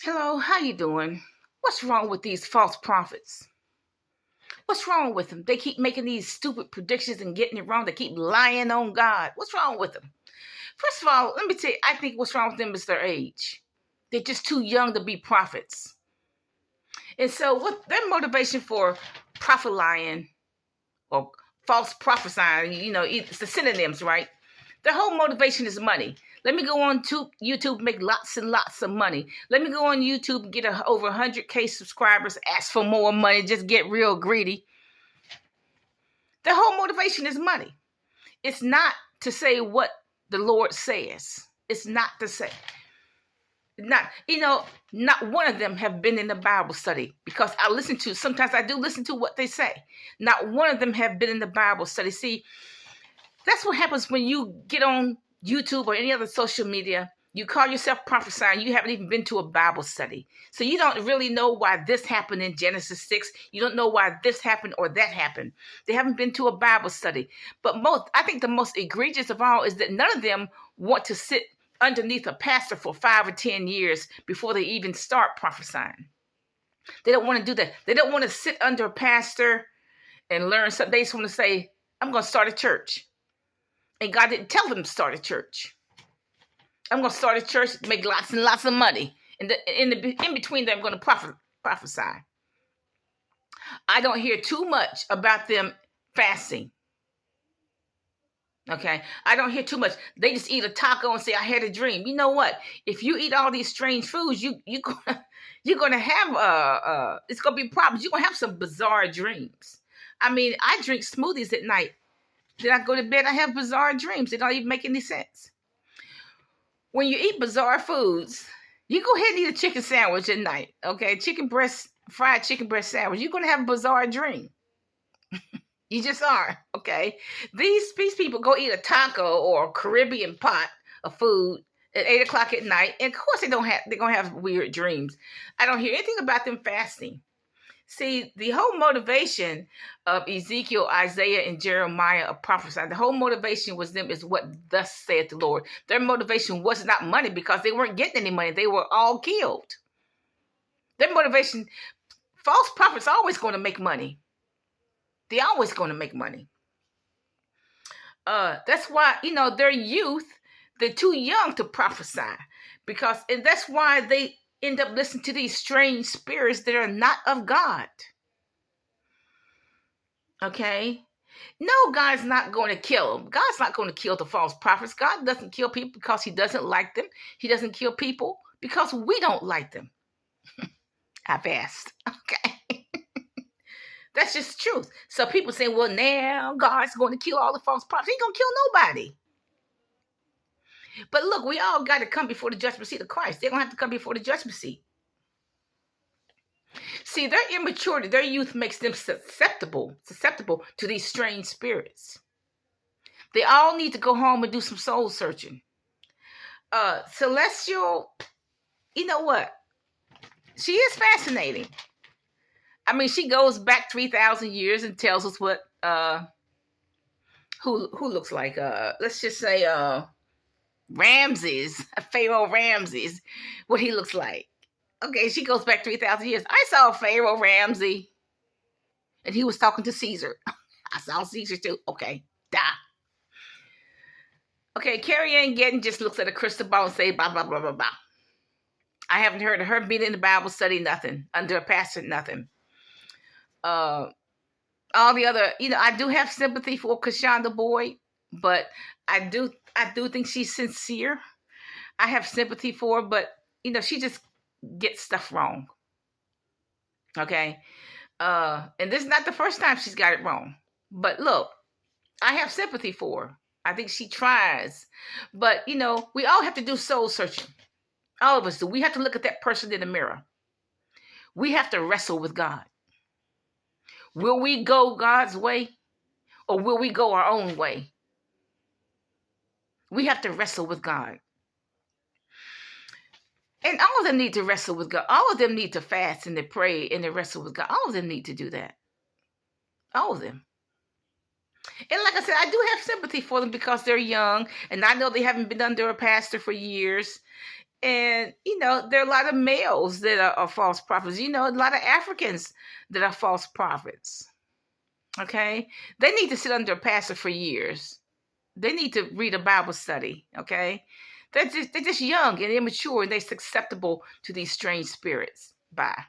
Hello, how you doing? What's wrong with these false prophets? What's wrong with them? They keep making these stupid predictions and getting it wrong. They keep lying on God. What's wrong with them? First of all, let me tell you, I think what's wrong with them is their age. They're just too young to be prophets. And so what their motivation for prophet lying or false prophesying, it's the synonyms, right? Their whole motivation is money. Let me go on to YouTube, make lots and lots of money. Let me go on YouTube and get over 100K subscribers, ask for more money, just get real greedy. Their whole motivation is money. It's not to say what the Lord says. It's not to say. Not one of them have been in the Bible study because sometimes I do listen to what they say. Not one of them have been in the Bible study. See, that's what happens when you get on YouTube or any other social media. You call yourself prophesying. You haven't even been to a Bible study. So you don't really know why this happened in Genesis 6. You don't know why this happened or that happened. They haven't been to a Bible study. But I think the most egregious of all is that none of them want to sit underneath a pastor for 5 or 10 years before they even start prophesying. They don't want to do that. They don't want to sit under a pastor and learn something. They just want to say, I'm going to start a church. And God didn't tell them to start a church. I'm going to start a church, make lots and lots of money. And in between them, I'm going to prophesy. I don't hear too much about them fasting. Okay? I don't hear too much. They just eat a taco and say, I had a dream. You know what? If you eat all these strange foods, you're going to have, it's going to be problems. You're going to have some bizarre dreams. I mean, I drink smoothies at night. Then I go to bed, I have bizarre dreams. They don't even make any sense. When you eat bizarre foods, you go ahead and eat a chicken sandwich at night, okay? Fried chicken breast sandwich. You're going to have a bizarre dream. You just are, okay? These people go eat a taco or a Caribbean pot of food at 8 o'clock at night. And of course, they're going to have weird dreams. I don't hear anything about them fasting. See, the whole motivation of Ezekiel, Isaiah, and Jeremiah of prophesying, the whole motivation was them is what thus saith the Lord. Their motivation was not money because they weren't getting any money. They were all killed. Their motivation, false prophets are always going to make money. They're always going to make money. That's why, their youth, they're too young to prophesy. And that's why they end up listening to these strange spirits that are not of God. Okay? No, God's not going to kill them. God's not going to kill the false prophets. God doesn't kill people because he doesn't like them. He doesn't kill people because we don't like them. I've asked. Okay? That's just truth. So people say, well, now God's going to kill all the false prophets. He ain't going to kill nobody. But look, we all got to come before the judgment seat of Christ. They're going to have to come before the judgment seat. See, their immaturity, their youth makes them susceptible to these strange spirits. They all need to go home and do some soul searching. Celestial, you know what? She is fascinating. I mean, she goes back 3,000 years and tells us what, who looks like, let's just say, Ramses, Pharaoh Ramses, what he looks like. Okay, she goes back 3,000 years. I saw Pharaoh Ramsey, and he was talking to Caesar. I saw Caesar too. Okay, Okay, Carrie Ann Gettin just looks at a crystal ball and say blah, blah, blah, blah, blah. I haven't heard of her being in the Bible study, nothing. Under a pastor, nothing. All the other, I do have sympathy for Kashonda Boyd, but I do think she's sincere. I have sympathy for her, but she just gets stuff wrong. Okay. And this is not the first time she's got it wrong. But look, I have sympathy for her. I think she tries. But we all have to do soul searching. All of us do. We have to look at that person in the mirror. We have to wrestle with God. Will we go God's way or will we go our own way? We have to wrestle with God. And all of them need to wrestle with God. All of them need to fast and to pray and to wrestle with God. All of them need to do that. All of them. And like I said, I do have sympathy for them because they're young. And I know they haven't been under a pastor for years. And, there are a lot of males that are false prophets. A lot of Africans that are false prophets. Okay? They need to sit under a pastor for years. They need to read a Bible study. Okay? They're just young and immature, and they're susceptible to these strange spirits. Bye.